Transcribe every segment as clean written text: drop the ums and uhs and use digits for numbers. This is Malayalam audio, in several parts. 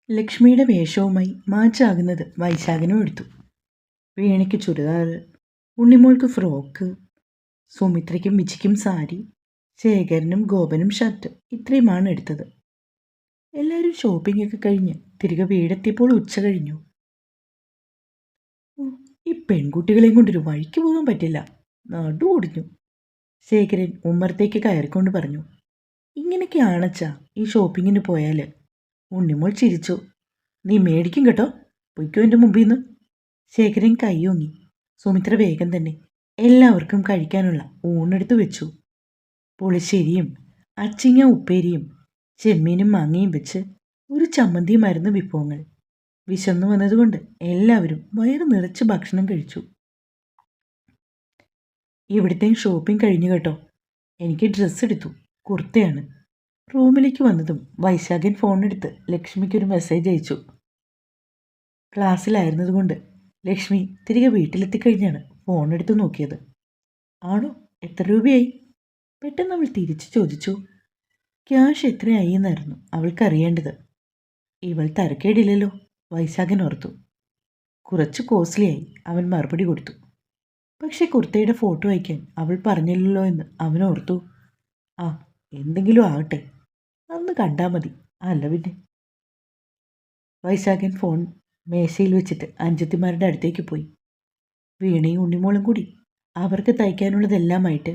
ലക്ഷ്മിയുടെ വേഷവുമായി മാച്ചാകുന്നത് വൈശാഖനും എടുത്തു. വീണയ്ക്ക് ചുരിദാർ, ഉണ്ണിമോൾക്ക് ഫ്രോക്ക്, സുമിത്രയ്ക്കും വിജിക്കും സാരി, ശേഖരനും ഗോപനും ഷർട്ട്. ഇത്രയുമാണ് എടുത്തത്. എല്ലാവരും ഷോപ്പിംഗ് ഒക്കെ കഴിഞ്ഞ് തിരികെ വീടെത്തിയപ്പോൾ ഉച്ച കഴിഞ്ഞു. ഈ പെൺകുട്ടികളെയും കൊണ്ടൊരു വഴിക്ക് പോകാൻ പറ്റില്ല, നടു ഓടിഞ്ഞു. ശേഖരൻ ഉമ്മറത്തേക്ക് കയറിക്കൊണ്ട് പറഞ്ഞു. ഇങ്ങനെയൊക്കെയാണച്ചാ ഈ ഷോപ്പിങ്ങിന് പോയാൽ. ഉണ്ണിമോൾ ചിരിച്ചു. നീ മേടിക്കും കേട്ടോ, പൊയ്ക്കോ എൻ്റെ മുമ്പിൽ നിന്ന്. ശേഖരൻ കൈയൊങ്ങി. സുമിത്ര വേഗം തന്നെ എല്ലാവർക്കും കഴിക്കാനുള്ള ഊണെടുത്ത് വെച്ചു. പുളിശ്ശേരിയും അച്ചിങ്ങ ഉപ്പേരിയും ചെമ്മീനും മാങ്ങയും വെച്ച് ഒരു ചമ്മന്തിയുമായിരുന്നു വിഭവങ്ങൾ. വിശന്നു വന്നതുകൊണ്ട് എല്ലാവരും വയറ് നിറച്ച് ഭക്ഷണം കഴിച്ചു. ഇവിടുത്തെ ഷോപ്പിംഗ് കഴിഞ്ഞു കേട്ടോ, എനിക്ക് ഡ്രസ്സ് എടുത്തു, കുർത്തയാണ്. റൂമിലേക്ക് വന്നതും വൈശാഖൻ ഫോണെടുത്ത് ലക്ഷ്മിക്കൊരു മെസ്സേജ് അയച്ചു. ക്ലാസ്സിലായിരുന്നതുകൊണ്ട് ലക്ഷ്മി തിരികെ വീട്ടിലെത്തിക്കഴിഞ്ഞാണ് ഫോണെടുത്ത് നോക്കിയത്. ആണോ, എത്ര രൂപയായി? പെട്ടെന്ന് അവൾ തിരിച്ചു ചോദിച്ചു. ക്യാഷ് എത്രയായി എന്നായിരുന്നു അവൾക്കറിയേണ്ടത്. ഇവൾ തരക്കേടില്ലല്ലോ, വൈശാഖൻ ഓർത്തു. കുറച്ച് കോസ്റ്റ്ലിയായി, അവൻ മറുപടി കൊടുത്തു. പക്ഷെ കുർത്തയുടെ ഫോട്ടോ അയക്കാൻ അവൾ പറഞ്ഞില്ലല്ലോ എന്ന് അവൻ ഓർത്തു. ആ, എന്തെങ്കിലും ആകട്ടെ, അന്ന് കണ്ടാൽ മതി, അല്ല പിന്നെ. വൈശാഖൻ ഫോൺ മേശയിൽ വെച്ചിട്ട് അഞ്ചത്തിമാരുടെ അടുത്തേക്ക് പോയി. വീണയും ഉണ്ണിമോളും കൂടി അവർക്ക് തയ്ക്കാനുള്ളതെല്ലാമായിട്ട്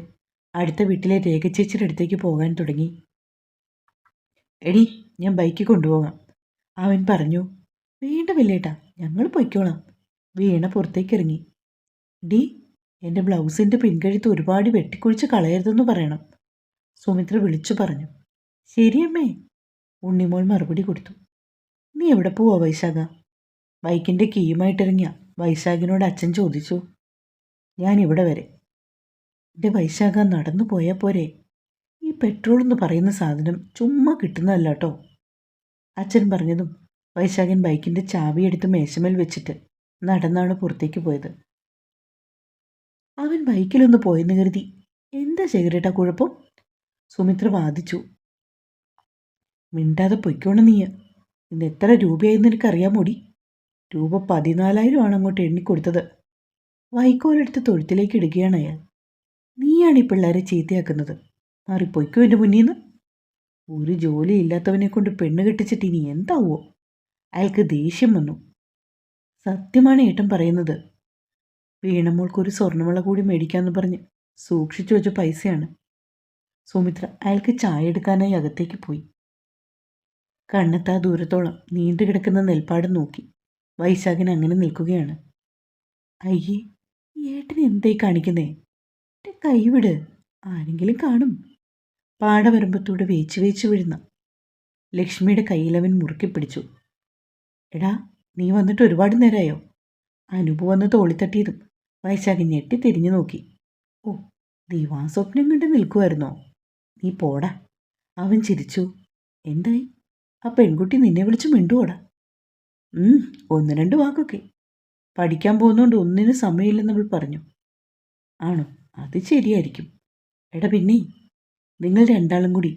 അടുത്ത വീട്ടിലെ രേഖ ചേച്ചിയുടെ അടുത്തേക്ക് പോകാൻ തുടങ്ങി. എടി, ഞാൻ ബൈക്ക് കൊണ്ടുപോകാം, അവൻ പറഞ്ഞു. വേണ്ട വില്ലേട്ടാ, ഞങ്ങൾ പൊയ്ക്കോളാം. വീണ പുറത്തേക്ക് ഇറങ്ങി. ഡി, എൻ്റെ ബ്ലൗസിൻ്റെ പിൻകഴുത്ത് ഒരുപാട് വെട്ടിക്കുഴിച്ച് കളയരുതെന്ന് പറയണം, സുമിത്ര വിളിച്ചു പറഞ്ഞു. ശരിയമ്മേ, ഉണ്ണിമോൾ മറുപടി കൊടുത്തു. നീ എവിടെ പോവാ വൈശാഖ? ബൈക്കിൻ്റെ കീയുമായിട്ടിറങ്ങിയ വൈശാഖിനോട് അച്ഛൻ ചോദിച്ചു. ഞാൻ ഇവിടെ വരെ. എൻ്റെ വൈശാഖ, നടന്നു പോയാൽ പോരെ? ഈ പെട്രോൾ എന്ന് പറയുന്ന സാധനം ചുമ്മാ കിട്ടുന്നതല്ല കേട്ടോ, അച്ഛൻ പറഞ്ഞതും വൈശാഖൻ ബൈക്കിൻ്റെ ചാവിയെടുത്ത് മേശമേൽ വെച്ചിട്ട് നടന്നാണ് പുറത്തേക്ക് പോയത്. അവൻ ബൈക്കിലൊന്ന് പോയെന്ന് കരുതി എന്താ ശേഖരേട്ടാ കുഴപ്പം? സുമിത്ര വാദിച്ചു. മിണ്ടാതെ പൊയ്ക്കോണം നീ. ഇന്ന് എത്ര രൂപയായെന്ന് എനിക്കറിയാമോടി? രൂപ 14,000 ആണ് അങ്ങോട്ട് എണ്ണിക്കൊടുത്തത്. വൈക്കോലെടുത്ത് തൊഴുത്തിലേക്ക് ഇടുകയാണ് അയാൾ. നീയാണ് ഈ പിള്ളേരെ ചീത്തയാക്കുന്നത്. മാറിപ്പൊയ്ക്കോ എൻ്റെ മുന്നിൽ നിന്ന്. ഒരു ജോലി ഇല്ലാത്തവനെ കൊണ്ട് പെണ്ണ് കെട്ടിച്ചിട്ട് ഇനി എന്താവോ? അയാൾക്ക് ദേഷ്യം വന്നു. സത്യമാണ് ഏട്ടൻ പറയുന്നത്. വീണമോൾക്കൊരു സ്വർണ്ണവള കൂടി മേടിക്കാമെന്ന് പറഞ്ഞ് സൂക്ഷിച്ചു വെച്ച പൈസയാണ്. സുമിത്ര അയാൾക്ക് ചായ എടുക്കാനായി അകത്തേക്ക് പോയി. കണ്ണെത്താ ദൂരത്തോളം നീണ്ടുകിടക്കുന്ന നെൽപ്പാട് നോക്കി വൈശാഖൻ അങ്ങനെ നിൽക്കുകയാണ്. അയ്യേ, ഏട്ടൻ എന്തായി കാണിക്കുന്നേ? എൻ്റെ കൈവിട്, ആരെങ്കിലും കാണും. പാടവരമ്പത്തൂടെ വേച്ച് വേച്ച് വീഴുന്ന ലക്ഷ്മിയുടെ കയ്യിലവൻ മുറുക്കി പിടിച്ചു. എടാ, നീ വന്നിട്ട് ഒരുപാട് നേരമായോ? അനൂപ് വന്ന് തോളിത്തട്ടിയതും വൈശാഖൻ ഞെട്ടി തിരിഞ്ഞു നോക്കി. ഓ, ദിവാസ്വപ്നം കണ്ട് നിൽക്കുമായിരുന്നോ? നീ പോടാ, അവൻ ചിരിച്ചു. എന്തായി? ആ പെൺകുട്ടി നിന്നെ വിളിച്ച് മിണ്ടുവോടാ? ഒന്ന് രണ്ട് വാക്കൊക്കെ. പഠിക്കാൻ പോകുന്നതുകൊണ്ട് ഒന്നിനും സമയമില്ലെന്ന് അവൾ പറഞ്ഞു. ആണോ? അത് ശരിയായിരിക്കും. എടാ പിന്നെ, നിങ്ങൾ രണ്ടാളും കൂടി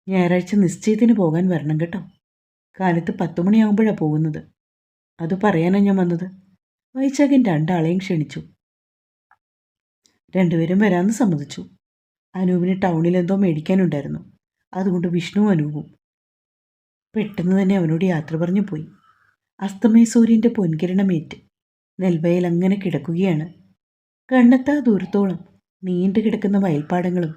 ഞായറാഴ്ച നിശ്ചയത്തിന് പോകാൻ വരണം കേട്ടോ. കാലത്ത് 10 മണിയാകുമ്പോഴാണ് പോകുന്നത്. അത് പറയാനാണ് ഞാൻ വന്നത്. വൈശാഖൻ രണ്ടാളെയും ക്ഷണിച്ചു. രണ്ടുപേരും വരാമെന്ന് സമ്മതിച്ചു. അനൂപിന് ടൗണിൽ എന്തോ മേടിക്കാനുണ്ടായിരുന്നു. അതുകൊണ്ട് വിഷ്ണുവും അനൂപും പെട്ടെന്ന് തന്നെ അവനോട് യാത്ര പറഞ്ഞു പോയി. അസ്തമയ സൂര്യൻ്റെ പൊൻകിരണമേറ്റ് നെൽവയൽ അങ്ങനെ കിടക്കുകയാണ്. കണ്ണെത്താ ദൂരത്തോളം നീണ്ടു കിടക്കുന്ന വയൽപ്പാടങ്ങളും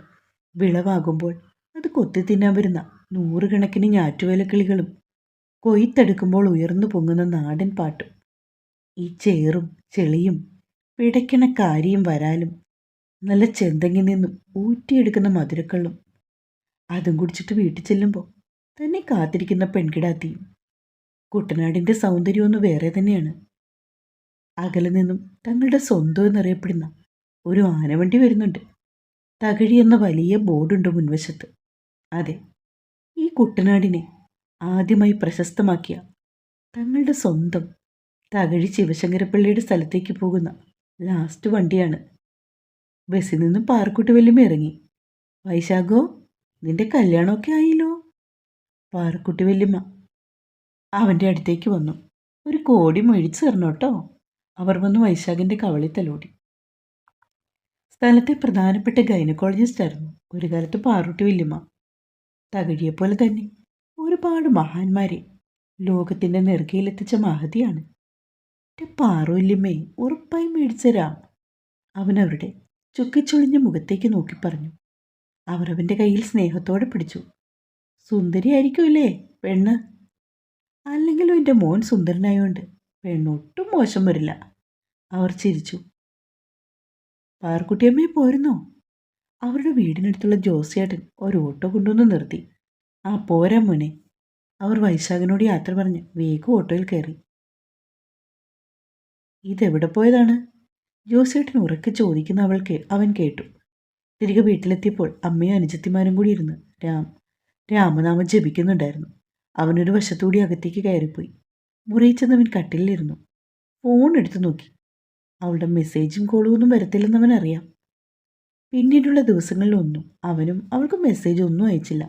വിളവാകുമ്പോൾ അത് കൊത്തി തിന്നാൻ വരുന്ന നൂറുകണക്കിന് ഞാറ്റുവേലക്കിളികളും കൊയ്ത്തെടുക്കുമ്പോൾ ഉയർന്നു പൊങ്ങുന്ന നാടൻ പാട്ടും ഈ ചേറും ചെളിയും പിടയ്ക്കണ കാരിയും വരാലും നല്ല ചെന്തെങ്ങിൽ നിന്നും ഊറ്റിയെടുക്കുന്ന മധുരക്കള്ളും അതും കുടിച്ചിട്ട് വീട്ടിൽ ചെല്ലുമ്പോൾ തന്നെ കാത്തിരിക്കുന്ന പെൺകിടാത്തിയും. കുട്ടനാടിൻ്റെ സൗന്ദര്യം ഒന്ന് വേറെ തന്നെയാണ്. അകലെ നിന്നും തങ്ങളുടെ സ്വന്തം എന്നറിയപ്പെടുന്ന ഒരു ആനവണ്ടി വരുന്നുണ്ട്. തകഴി എന്ന വലിയ ബോർഡുണ്ട് മുൻവശത്ത്. അതെ, ഈ കുട്ടനാടിനെ ആദ്യമായി പ്രശസ്തമാക്കിയ തങ്ങളുടെ സ്വന്തം തകഴി ശിവശങ്കരപ്പിള്ളയുടെ സ്ഥലത്തേക്ക് പോകുന്ന ലാസ്റ്റ് വണ്ടിയാണ്. ബസ്സിൽ നിന്നും പാറക്കുട്ടി വല്യമ്മ ഇറങ്ങി. വൈശാഖോ, നിന്റെ കല്യാണമൊക്കെ ആയില്ലോ? പാറക്കുട്ടി വല്യമ്മ അവൻ്റെ അടുത്തേക്ക് വന്നു. ഒരു കോടി മേടിച്ചു തരണം കേട്ടോ. അവർ വന്ന് വൈശാഖിൻ്റെ കവളിൽ തലോടി. സ്ഥലത്തെ പ്രധാനപ്പെട്ട ഗൈനക്കോളജിസ്റ്റ് ആയിരുന്നു ഒരു കാലത്ത് പാറൂട്ടി വല്യമ്മ. തകഴിയെപ്പോലെ തന്നെ ഒരുപാട് മഹാന്മാരെ ലോകത്തിൻ്റെ നെറുകയിലെത്തിച്ച മഹതിയാണ്. പാറു വല്യമ്മേ, ഉറപ്പായി മേടിച്ചരാം. അവനവരുടെ ചുക്കിച്ചുളിഞ്ഞ മുഖത്തേക്ക് നോക്കി പറഞ്ഞു. അവർ അവൻ്റെ കയ്യിൽ സ്നേഹത്തോടെ പിടിച്ചു. സുന്ദരിയായിരിക്കുമല്ലേ പെണ്ണ്? അല്ലെങ്കിലും എൻ്റെ മോൻ സുന്ദരനായോണ്ട് പെണ്ണൊട്ടും മോശം വരില്ല. അവർ ചിരിച്ചു. പാർക്കുട്ടിയമ്മയെ പോരുന്നോ? അവരുടെ വീടിനടുത്തുള്ള ജോസിയേട്ടൻ ഒരു ഓട്ടോ കൊണ്ടുവന്ന് നിർത്തി. ആ പോരാ മോനെ. അവർ വൈശാഖിനോട് യാത്ര പറഞ്ഞ് വേഗം ഓട്ടോയിൽ കയറി. ഇതെവിടെ പോയതാണ്? ജോസിയേട്ടൻ ഉറക്കെ ചോദിക്കുന്ന അവൻ കേട്ടു. തിരികെ വീട്ടിലെത്തിയപ്പോൾ അമ്മയും അനുജത്തിമാരും കൂടി ഇരുന്ന് രാമനാമം ജപിക്കുന്നുണ്ടായിരുന്നു. അവനൊരു വശത്തുകൂടി അകത്തേക്ക് കയറിപ്പോയി. മുറിയിൽ ചെന്നവൻ കട്ടിലിരുന്നു. ഫോൺ എടുത്തു നോക്കി. അവളുടെ മെസ്സേജും കോളും ഒന്നും വരത്തില്ലെന്ന് അവനറിയാം. പിന്നീടുള്ള ദിവസങ്ങളിലൊന്നും അവനും അവൾക്ക് മെസ്സേജ് ഒന്നും അയച്ചില്ല.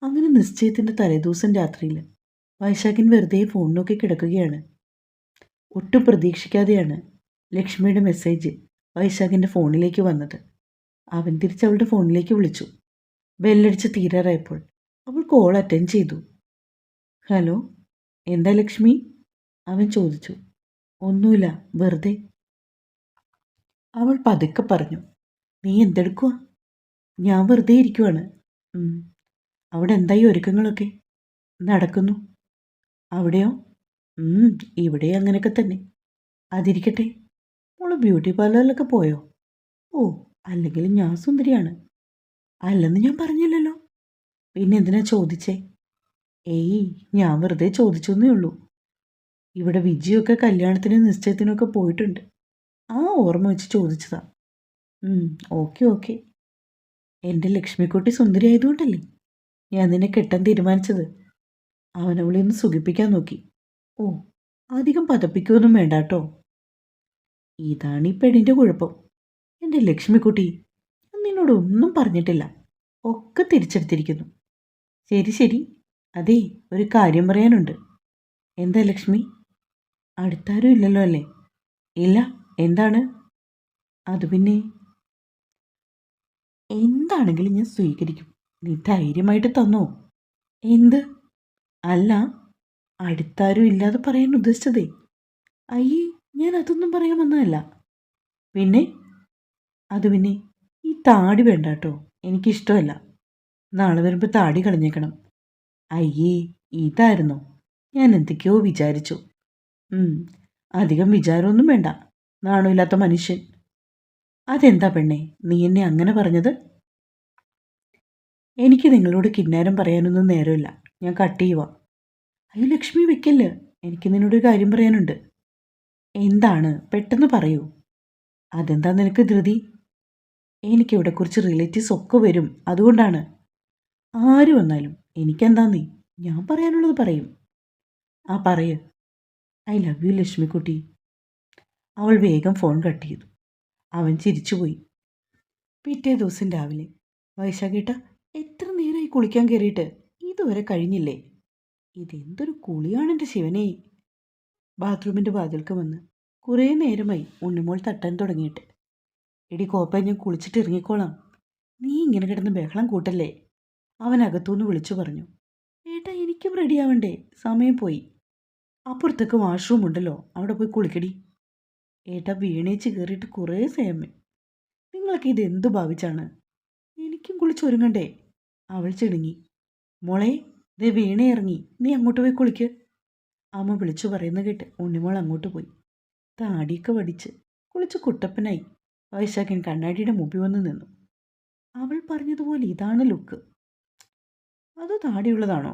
അങ്ങനെ നിശ്ചയത്തിൻ്റെ തലേദിവസം രാത്രിയിൽ വൈശാഖിൻ വെറുതെ ഫോൺ നോക്കി കിടക്കുകയാണ്. ഒട്ടും പ്രതീക്ഷിക്കാതെയാണ് ലക്ഷ്മിയുടെ മെസ്സേജ് വൈശാഖിൻ്റെ ഫോണിലേക്ക് വന്നത്. അവൻ തിരിച്ചവളുടെ ഫോണിലേക്ക് വിളിച്ചു. ബെല്ലടിച്ച് തീരാറായപ്പോൾ അവൾ കോൾ അറ്റൻഡ് ചെയ്തു. ഹലോ, എന്താ ലക്ഷ്മി? അവൻ ചോദിച്ചു. ഒന്നുമില്ല, വെറുതെ. അവൾ പതുക്കെ പറഞ്ഞു. നീ എന്തെടുക്കുക? ഞാൻ വെറുതെ ഇരിക്കുവാണ്. അവിടെ എന്തായി ഒരുക്കങ്ങളൊക്കെ? നടക്കുന്നു. അവിടെയോ? ഇവിടെ അങ്ങനെയൊക്കെ തന്നെ. അതിരിക്കട്ടെ, മോള് ബ്യൂട്ടി പാർലറിലൊക്കെ പോയോ? ഓ, അല്ലെങ്കിലും ഞാൻ സുന്ദരിയാണ്. അല്ലെന്ന് ഞാൻ പറഞ്ഞില്ലല്ലോ. പിന്നെ എന്തിനാ ചോദിച്ചേ? ഏയ്, ഞാൻ വെറുതെ ചോദിച്ചെന്നേ ഉള്ളൂ. ഇവിടെ വിജിയൊക്കെ കല്യാണത്തിനും നിശ്ചയത്തിനൊക്കെ പോയിട്ടുണ്ട്. ആ ഓർമ്മ വെച്ച് ചോദിച്ചതാ. Okay okay. എൻ്റെ ലക്ഷ്മിക്കുട്ടി സുന്ദരി ആയതുകൊണ്ടല്ലേ ഞാൻ നിന്നെ കെട്ടാൻ തീരുമാനിച്ചത്. അവനവളെ ഒന്ന് സുഖിപ്പിക്കാൻ നോക്കി. ഓ, അധികം പതപ്പിക്കുകയൊന്നും വേണ്ട കേട്ടോ. ഇതാണ് ഈ പെണ്ണിൻ്റെ കുഴപ്പം. എൻ്റെ ലക്ഷ്മിക്കുട്ടി, നിന്നോടൊന്നും പറഞ്ഞിട്ടില്ല. ഒക്കെ തിരിച്ചെടുത്തിരിക്കുന്നു. ശരി ശരി. അതേ, ഒരു കാര്യം പറയാനുണ്ട്. എന്താ ലക്ഷ്മി? അടുത്താരും ഇല്ലല്ലോ അല്ലേ? ഇല്ല. എന്താണ്? അത് പിന്നെ എന്താണെങ്കിലും ഞാൻ സ്വീകരിക്കും. നീ ധൈര്യമായിട്ട് തന്നോ? എന്ത്? അല്ല, അടുത്താരും ഇല്ലാതെ പറയാൻ ഉദ്ദേശിച്ചതേ. അയ്യേ, ഞാൻ അതൊന്നും പറയാൻ വന്നതല്ല. പിന്നെ? അത് പിന്നെ ഈ താടി വേണ്ട കേട്ടോ, എനിക്കിഷ്ടമല്ല. നാളെ വരുമ്പോൾ താടി കളഞ്ഞേക്കണം. അയ്യേ, ഇതായിരുന്നോ? ഞാൻ എന്തൊക്കെയോ വിചാരിച്ചു. അധികം വിചാരമൊന്നും വേണ്ട, നാണമില്ലാത്ത മനുഷ്യൻ. അതെന്താ പെണ്ണേ നീ എന്നെ അങ്ങനെ പറഞ്ഞത്? എനിക്ക് നിങ്ങളോട് കിന്നാരം പറയാനൊന്നും നേരമില്ല. ഞാൻ കട്ട് ചെയ്യുക. അയ്യോ ലക്ഷ്മി, വെക്കല്ല്. എനിക്ക് നിന്നോടൊരു കാര്യം പറയാനുണ്ട്. എന്താണ്? പെട്ടെന്ന് പറയൂ. അതെന്താ നിനക്ക് ധൃതി? എനിക്കിവിടെ കുറച്ച് റിലേറ്റീവ്സ് ഒക്കെ വരും, അതുകൊണ്ടാണ്. ആര് വന്നാലും എനിക്കെന്താ നീ, ഞാൻ പറയാനുള്ളത് പറയും. ആ പറയ്. I love you Lakshmikutty. അവൾ വേഗം ഫോൺ കട്ട് ചെയ്തു. അവൻ ചിരിച്ചുപോയി. പിറ്റേ ദിവസം രാവിലെ, വൈശാഖേട്ട, എത്ര നേരമായി കുളിക്കാൻ കയറിയിട്ട് ഇതുവരെ കഴിഞ്ഞില്ലേ? ഇതെന്തൊരു കുളിയാണ് എൻ്റെ ശിവനെ. ബാത്റൂമിൻ്റെ വാതിൽക്ക് വന്ന് കുറേ നേരമായി ഉണ്ണിമോൾ തട്ടാൻ തുടങ്ങിയിട്ട്. എടി കോപ്പ, ഞാൻ കുളിച്ചിട്ട് ഇറങ്ങിക്കോളാം. നീ ഇങ്ങനെ കിടന്ന് ബഹളം കൂട്ടല്ലേ, അവൻ അകത്തുനിന്ന് വിളിച്ചു പറഞ്ഞു. ഏട്ടാ, എനിക്കും റെഡിയാവണ്ടേ, സമയം പോയി. അപ്പുറത്തേക്ക് വാഷ്റൂം ഉണ്ടല്ലോ, അവിടെ പോയി കുളിക്കടി. ഏട്ടാ, വീണേച്ച് കയറിയിട്ട് കുറേ സമയം. നിങ്ങളൊക്കെ ഇതെന്തു ഭാവിച്ചാണ്? എനിക്കും കുളിച്ചൊരുങ്ങണ്ടേ? അവൾ ചിടുങ്ങി. മോളെ, ദേ വീണേ ഇറങ്ങി, നീ അങ്ങോട്ട് പോയി കുളിക്ക്. അമ്മ വിളിച്ചു പറയുന്ന കേട്ട് ഉണ്ണിമോൾ അങ്ങോട്ട് പോയി. താടിയൊക്കെ വടിച്ച് കുളിച്ച് കുട്ടപ്പനായി വൈശാഖൻ കണ്ണാടിയുടെ മുമ്പിൽ വന്ന് നിന്നു. അവൾ പറഞ്ഞതുപോലെ ഇതാണ് ലുക്ക്. അത് താടിയുള്ളതാണോ?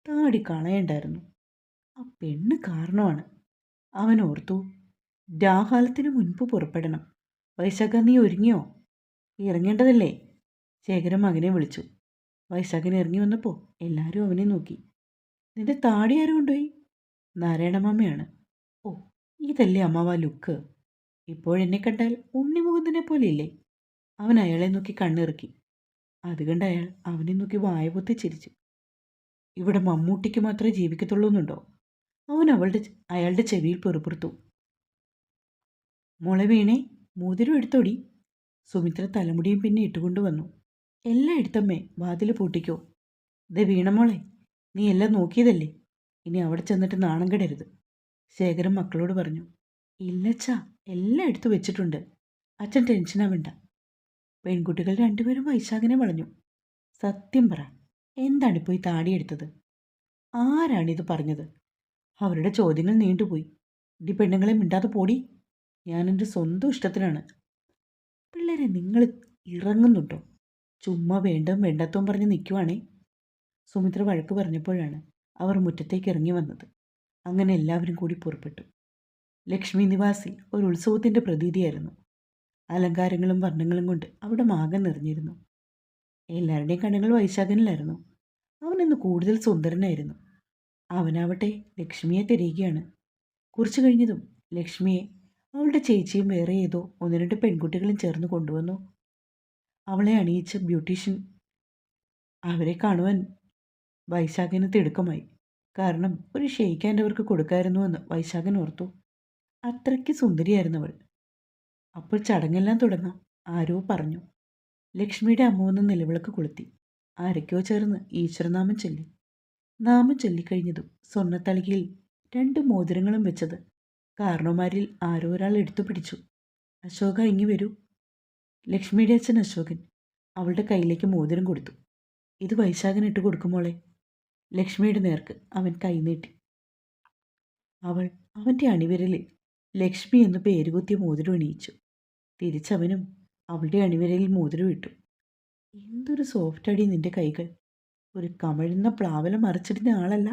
താടി കളയണ്ടായിരുന്നു. ആ പെണ്ണ് കാരണമാണ്. അവൻ ഓർത്തു. രാഹാലത്തിന് മുൻപ് പുറപ്പെടണം. വൈശാഖ, നീ ഒരുങ്ങിയോ? ഇറങ്ങേണ്ടതല്ലേ? ശേഖരൻ മകനെ വിളിച്ചു. വൈശാഖൻ ഇറങ്ങി വന്നപ്പോൾ എല്ലാവരും അവനെ നോക്കി. നിന്റെ താടി ആരും കൊണ്ടുപോയി? നാരായണമാമയാണ്. ഓ, ഇതല്ലേ അമ്മാവ ലുക്ക്. ഇപ്പോഴെന്നെ കണ്ടാൽ ഉണ്ണിമുകുന്ദനെ പോലെയില്ലേ? അവൻ അയാളെ നോക്കി കണ്ണിറുക്കി. അത് കണ്ട് അയാൾ അവനെ നോക്കി വായ പൊത്തി ചിരിച്ചു. ഇവിടെ മമ്മൂട്ടിക്ക് മാത്രമേ ജീവിക്കത്തുള്ളൂ എന്നുണ്ടോ? അവൻ അയാളുടെ ചെവിയിൽ പെറുപിറുത്തു. മുള വീണേ, മോതിരം എടുത്തോടി. സുമിത്ര തലമുടിയും പിന്നെ ഇട്ടുകൊണ്ട് വന്നു. എല്ലാം എടുത്തമ്മേ, വാതിൽ പൂട്ടിക്കോ. ദേ വീണമോളെ, നീ എല്ലാം നോക്കിയതല്ലേ, ഇനി അവിടെ ചെന്നിട്ട് നാണം കെടരുത്, ശേഖരൻ മക്കളോട് പറഞ്ഞു. ഇല്ലച്ചാ, എല്ലാം എടുത്തു വെച്ചിട്ടുണ്ട്, അച്ഛൻ ടെൻഷനാവണ്ട. പെൺകുട്ടികൾ രണ്ടുപേരും വൈശാഖിനെ വളഞ്ഞു. സത്യം പറ, എന്താണിപ്പോൾ ഈ താടിയെടുത്തത്? ആരാണിത് പറഞ്ഞത്? അവരുടെ ചോദ്യങ്ങൾ നീണ്ടുപോയി. ഇടി പെണ്ണുങ്ങളെ മിണ്ടാതെ പോടി, ഞാൻ എൻ്റെ സ്വന്തം ഇഷ്ടത്തിനാണ്. പിള്ളേരെ, നിങ്ങൾ ഇറങ്ങുന്നുണ്ടോ? ചുമ്മാ വേണ്ടത്തും പറഞ്ഞ് നിൽക്കുവാണേ. സുമിത്ര വഴക്ക് പറഞ്ഞപ്പോഴാണ് അവർ മുറ്റത്തേക്ക് ഇറങ്ങി വന്നത്. അങ്ങനെ എല്ലാവരും കൂടി പുറപ്പെട്ടു. ലക്ഷ്മി നിവാസിൽ ഒരു ഉത്സവത്തിൻ്റെ പ്രതീതിയായിരുന്നു. അലങ്കാരങ്ങളും വർണ്ണങ്ങളും കൊണ്ട് അവിടെ മാകം നിറഞ്ഞിരുന്നു. എല്ലാവരുടെയും കണ്ണുകൾ വൈശാഖനിലായിരുന്നു. അവനിന്ന് കൂടുതൽ സുന്ദരനായിരുന്നു. അവനാവട്ടെ ലക്ഷ്മിയെ തിരയുകയാണ്. കുറച്ചു കഴിഞ്ഞതും ലക്ഷ്മിയെ അവളുടെ ചേച്ചിയും വേറെ ഏതോ 1-2 പെൺകുട്ടികളും ചേർന്ന് കൊണ്ടുവന്നു. അവളെ അണിയിച്ച ബ്യൂട്ടീഷ്യൻ. അവരെ കാണുവാൻ വൈശാഖന് തിടുക്കമായി. കാരണം ഒരു ഷെയ്ക്ക് ഹാൻഡ് അവർക്ക് കൊടുക്കായിരുന്നുവെന്ന് വൈശാഖൻ ഓർത്തു. അത്രയ്ക്ക് സുന്ദരിയായിരുന്നു അവൾ. അപ്പോൾ ചടങ്ങെല്ലാം തുടങ്ങാം, ആരോ പറഞ്ഞു. ലക്ഷ്മിയുടെ അമ്മ വന്ന് നിലവിളക്ക് കൊളുത്തി. ആരൊക്കെയോ ചേർന്ന് ഈശ്വരനാമം ചൊല്ലി. നാമം ചൊല്ലിക്കഴിഞ്ഞതും സ്വർണ്ണത്തളികയിൽ 2 മോതിരങ്ങളും വെച്ചത് കാരണവന്മാരിൽ ആരോ ഒരാൾ എടുത്തു പിടിച്ചു. അശോക, ഇങ്ങി വരൂ. ലക്ഷ്മിയുടെ അച്ഛൻ അശോകൻ അവളുടെ കയ്യിലേക്ക് മോതിരം കൊടുത്തു. ഇത് വൈശാഖൻ ഇട്ട് കൊടുക്കുമോളെ. ലക്ഷ്മിയുടെ നേർക്ക് അവൻ കൈനീട്ടി. അവൾ അവൻ്റെ അണിവിരലിൽ ലക്ഷ്മി എന്ന് പേരുകുത്തിയ മോതിരം അണിയിച്ചു. തിരിച്ചവനും അവളുടെ അണിവിരലിൽ മോതിരം ഇട്ടു. എന്തൊരു സോഫ്റ്റടി നിന്റെ കൈകൾ. ഒരു കമഴുന്ന പ്ലാവല മറിച്ചിടുന്ന ആളല്ല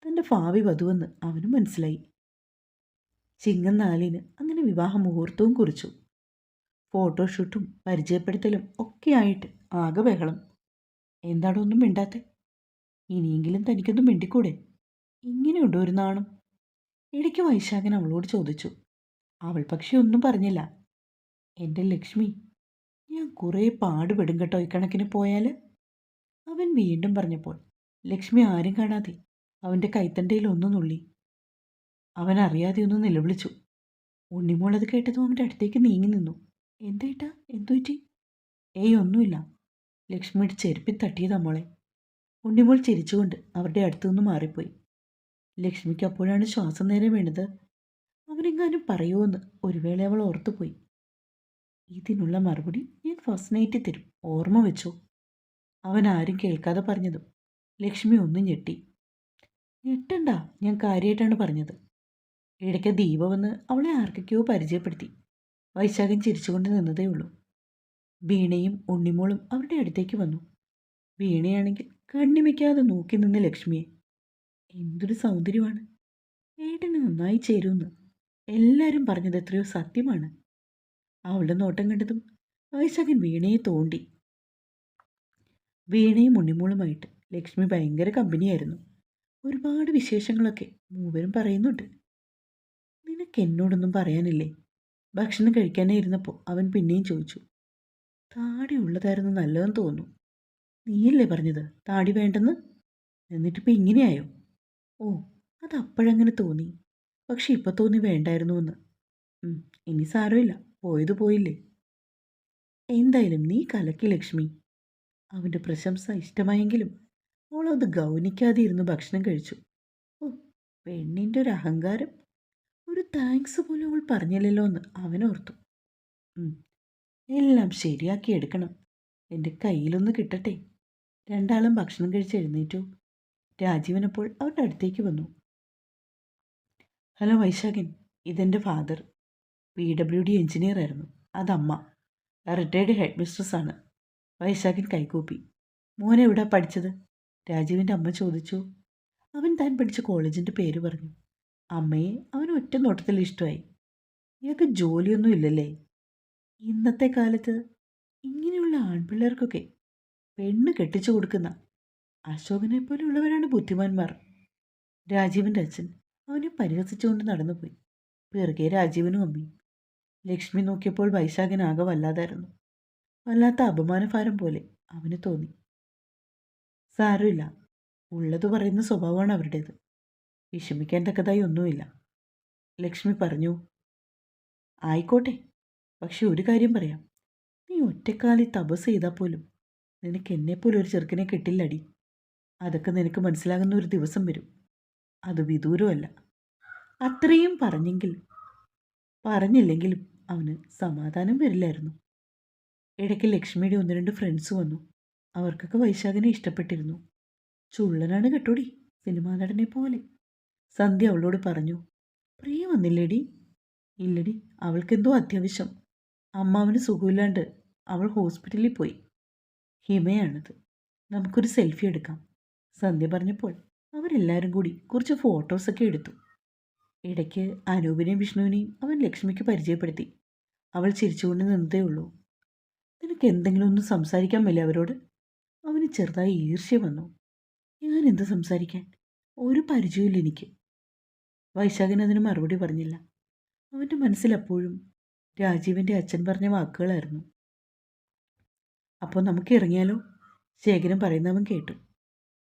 തൻ്റെ ഭാവി വധുവെന്ന് അവനും മനസ്സിലായി. ചിങ്ങം 4-ന് അങ്ങനെ വിവാഹ മുഹൂർത്തവും കുറിച്ചു. ഫോട്ടോഷൂട്ടും പരിചയപ്പെടുത്തലും ഒക്കെയായിട്ട് ആകെ ബഹളം. എന്താണോ ഒന്നും മിണ്ടാത്തെ? ഇനിയെങ്കിലും തനിക്കൊന്നും മിണ്ടിക്കൂടെ? ഇങ്ങനെയുണ്ടോ ഒരു നാണം? ഇടയ്ക്ക് വൈശാഖൻ അവളോട് ചോദിച്ചു. അവൾ പക്ഷെ ഒന്നും പറഞ്ഞില്ല. എൻ്റെ ലക്ഷ്മി, ഞാൻ കുറേ പാടുപെടും കേട്ടോ ഇക്കണക്കിന് പോയാൽ. അവൻ വീണ്ടും പറഞ്ഞപ്പോൾ ലക്ഷ്മി ആരും കാണാതെ അവൻ്റെ കൈത്തണ്ടയിൽ ഒന്ന് നുള്ളി. അവൻ അറിയാതെ ഒന്ന് നിലവിളിച്ചു. ഉണ്ണിമോളത് കേട്ടതും അവൻ്റെ അടുത്തേക്ക് നീങ്ങി നിന്നു. എന്തേട്ടാ, എന്തുപറ്റി? ഏയ് ഒന്നുമില്ല. ലക്ഷ്മിയുടെ ചെരുപ്പിൽ തട്ടിയതാ മോളെ. ഉണ്ണിമോൾ ചിരിച്ചുകൊണ്ട് അവരുടെ അടുത്തുനിന്ന് മാറിപ്പോയി. ലക്ഷ്മിക്ക് അപ്പോഴാണ് ശ്വാസം നേരെ വീണത്. അവനെങ്ങാനും പറയുമോയെന്ന് ഒരു വേള അവൾ ഓർത്തുപോയി. ഇതിനുള്ള മറുപടി ഞാൻ ഫസ്റ്റ് നൈറ്റ് തരും, ഓർമ്മ വെച്ചോ. അവൻ ആരും കേൾക്കാതെ പറഞ്ഞതും ലക്ഷ്മി ഒന്ന് ഞെട്ടി. ഞെട്ടണ്ട, ഞാൻ കാര്യമായിട്ടാണ് പറഞ്ഞത്. ഇടയ്ക്ക് ദീപ വന്ന് അവളെ ആർക്കൊക്കെയോ പരിചയപ്പെടുത്തി. വൈശാഖൻ ചിരിച്ചുകൊണ്ട് നിന്നതേ ഉള്ളൂ. വീണയും ഉണ്ണിമോളും അവരുടെ അടുത്തേക്ക് വന്നു. വീണയാണെങ്കിൽ കണ്ണിമയ്ക്കാതെ നോക്കി നിന്ന് ലക്ഷ്മിയെ. എന്തൊരു സൗന്ദര്യമാണ്, ഏട്ടന് നന്നായി ചേരുമെന്ന് എല്ലാവരും പറഞ്ഞത് എത്രയോ സത്യമാണ്. അവളുടെ നോട്ടം കണ്ടതും വൈശാഖൻ വീണയെ തോണ്ടി. വീണയും ഉണ്ണിമോളുമായിട്ട് ലക്ഷ്മി ഭയങ്കര കമ്പനിയായിരുന്നു. ഒരുപാട് വിശേഷങ്ങളൊക്കെ മൂവരും പറയുന്നുണ്ട്. നിനക്ക് എന്നോടൊന്നും പറയാനില്ലേ? ഭക്ഷണം കഴിക്കാനേ ഇരുന്നപ്പോൾ അവൻ പിന്നെയും ചോദിച്ചു. താടി ഉള്ളതായിരുന്നു നല്ലതെന്ന് തോന്നുന്നു. നീയല്ലേ പറഞ്ഞത് താടി വേണ്ടെന്ന്? എന്നിട്ടിപ്പോൾ ഇങ്ങനെയായോ? ഓ, അത് അപ്പോഴങ്ങനെ തോന്നി, പക്ഷെ ഇപ്പം തോന്നി വേണ്ടായിരുന്നുവെന്ന്. ഇനി സാരമില്ല, പോയത് പോയില്ലേ. എന്തായാലും നീ കലക്കി ലക്ഷ്മി. അവൻ്റെ പ്രശംസ ഇഷ്ടമായെങ്കിലും അവളത് ഗൗനിക്കാതെ ഇരുന്ന് ഭക്ഷണം കഴിച്ചു. ഓ, പെണ്ണിൻ്റെ ഒരു അഹങ്കാരം. ഒരു താങ്ക്സ് പോലും അവൾ പറഞ്ഞില്ലല്ലോ എന്ന് അവനോർത്തു. എല്ലാം ശരിയാക്കി എടുക്കണം. എൻ്റെ കയ്യിലൊന്ന് കിട്ടട്ടെ. രണ്ടാളും ഭക്ഷണം കഴിച്ച് എഴുന്നേറ്റു. രാജീവനപ്പോൾ അവരുടെ അടുത്തേക്ക് വന്നു. ഹലോ വൈശാഖൻ, ഇതെൻ്റെ ഫാദർ. PWD എഞ്ചിനീയർ ആയിരുന്നു. അതമ്മ, റിട്ടയർഡ് ഹെഡ് മിസ്ട്രസ്സാണ്. വൈശാഖൻ കൈകൂപ്പി. മോൻ എവിടാ പഠിച്ചത്? രാജീവിൻ്റെ അമ്മ ചോദിച്ചു. അവൻ താൻ പഠിച്ച കോളേജിൻ്റെ പേര് പറഞ്ഞു. അമ്മയെ അവൻ ഒറ്റ നോട്ടത്തിൽ ഇഷ്ടമായി. ഇയാൾക്ക് ജോലിയൊന്നും ഇല്ലല്ലേ? ഇന്നത്തെ കാലത്ത് ഇങ്ങനെയുള്ള ആൺപിള്ളേർക്കൊക്കെ പെണ്ണ് കെട്ടിച്ചു കൊടുക്കുന്ന അശോകനെ പോലെയുള്ളവരാണ് ബുദ്ധിമാന്മാർ. രാജീവിൻ്റെ അച്ഛൻ അവനെ പരിഹസിച്ചുകൊണ്ട് നടന്നുപോയി. പിറകെ രാജീവനും അമ്മയും. ലക്ഷ്മി നോക്കിയപ്പോൾ വൈശാഖൻ ആകെ വല്ലാതായിരുന്നു. വല്ലാത്ത അപമാനഭാരം പോലെ അവന് തോന്നി. സാരമില്ല, ഉള്ളത് പറയുന്ന സ്വഭാവമാണ് അവരുടേത്. വിഷമിക്കാൻ തക്കതായി ഒന്നുമില്ല. ലക്ഷ്മി പറഞ്ഞു. ആയിക്കോട്ടെ, പക്ഷെ ഒരു കാര്യം പറയാം. നീ ഒറ്റക്കാലിൽ തപസ് ചെയ്താൽ പോലും നിനക്ക് എന്നെപ്പോലെ ഒരു ചെറുക്കനെ കിട്ടില്ലടി. അതൊക്കെ നിനക്ക് മനസ്സിലാകുന്ന ഒരു ദിവസം വരും. അത് വിദൂരമല്ല. അത്രയും പറഞ്ഞില്ലെങ്കിലും അവന് സമാധാനം വരില്ലായിരുന്നു. ഇടയ്ക്ക് ലക്ഷ്മിയുടെ 1-2 ഫ്രണ്ട്സ് വന്നു. അവർക്കൊക്കെ വൈശാഖിനെ ഇഷ്ടപ്പെട്ടിരുന്നു. ചുള്ളനാണ് കേട്ടോടി, സിനിമാ നടനെ പോലെ. സന്ധ്യ അവളോട് പറഞ്ഞു. പ്രിയ വന്നില്ലേടി? ഇല്ലടി, അവൾക്കെന്തോ അത്യാവശ്യം. അമ്മാവന് സുഖമില്ലാണ്ട് അവൾ ഹോസ്പിറ്റലിൽ പോയി. ഹിമയാണത്. നമുക്കൊരു സെൽഫി എടുക്കാം. സന്ധ്യ പറഞ്ഞപ്പോൾ അവരെല്ലാവരും കൂടി കുറച്ച് ഫോട്ടോസൊക്കെ എടുത്തു. ഇടയ്ക്ക് അനൂപിനെയും വിഷ്ണുവിനെയും അവൻ ലക്ഷ്മിക്ക് പരിചയപ്പെടുത്തി. അവൾ ചിരിച്ചുകൊണ്ട് നിന്നതേ ഉള്ളൂ. നിനക്ക് എന്തെങ്കിലും ഒന്ന് സംസാരിക്കാൻ മേലെ അവരോട്? അവന് ചെറുതായി ഈർഷ്യ വന്നു. ഞാൻ എന്ത് സംസാരിക്കാൻ? ഒരു പരിചയമില്ല എനിക്ക്. വൈശാഖൻ അതിന് മറുപടി പറഞ്ഞില്ല. അവൻ്റെ മനസ്സിലപ്പോഴും രാജീവിൻ്റെ അച്ഛൻ പറഞ്ഞ വാക്കുകളായിരുന്നു. അപ്പോൾ നമുക്ക് ഇറങ്ങിയാലോ? ശേഖരൻ പറയുന്നവൻ കേട്ടു.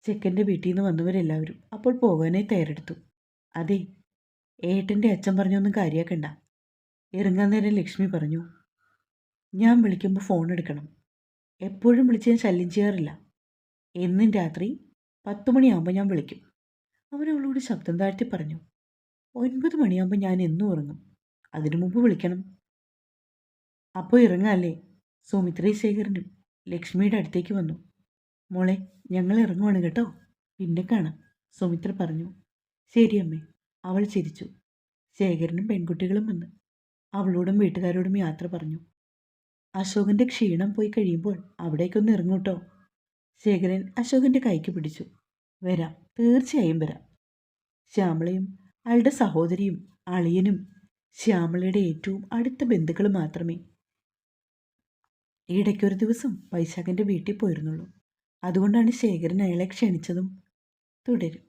ചെക്കൻ്റെ വീട്ടിൽ നിന്ന് വന്നവരെല്ലാവരും അപ്പോൾ പോകാനായി തയ്യാറെടുത്തു. അതെ, ഏട്ടൻ്റെ അച്ഛൻ പറഞ്ഞൊന്നും കാര്യമാക്കണ്ട. ഇറങ്ങാൻ നേരം ലക്ഷ്മി പറഞ്ഞു. ഞാൻ വിളിക്കുമ്പോൾ ഫോൺ എടുക്കണം. എപ്പോഴും വിളിച്ച് ഞാൻ ശല്യം ചെയ്യാറില്ല. എന്നും രാത്രി 10 മണിയാകുമ്പോൾ ഞാൻ വിളിക്കും. അവനവളോട് ശബ്ദം താഴ്ത്തി പറഞ്ഞു. 9 മണിയാകുമ്പോൾ ഞാൻ എന്നും ഉറങ്ങും. അതിനു മുമ്പ് വിളിക്കണം. അപ്പോൾ ഇറങ്ങാല്ലേ? സുമിത്രയും ശേഖരനും ലക്ഷ്മിയുടെ അടുത്തേക്ക് വന്നു. മോളെ, ഞങ്ങൾ ഇറങ്ങുവാണ് കേട്ടോ. പിന്നെ കാണാം, സുമിത്ര പറഞ്ഞു. ശരി അമ്മേ, അവൾ ചിരിച്ചു. ശേഖരനും പെൺകുട്ടികളും വന്ന് അവളോടും വീട്ടുകാരോടും യാത്ര പറഞ്ഞു. അശോകൻ്റെ ക്ഷീണം പോയി കഴിയുമ്പോൾ അവിടേക്കൊന്ന് ഇറങ്ങൂട്ടോ. ശേഖരൻ അശോകൻ്റെ കൈക്ക് പിടിച്ചു. വരാം, തീർച്ചയായും വരാം. ശ്യാമളയും അയാളുടെ സഹോദരിയും അളിയനും ശ്യാമളയുടെ ഏറ്റവും അടുത്ത ബന്ധുക്കൾ മാത്രമേ ഇടയ്ക്കൊരു ദിവസം വൈശാഖൻ്റെ വീട്ടിൽ പോയിരുന്നുള്ളൂ. അതുകൊണ്ടാണ് ശേഖരൻ അയാളെ ക്ഷണിച്ചതും. തുടരും.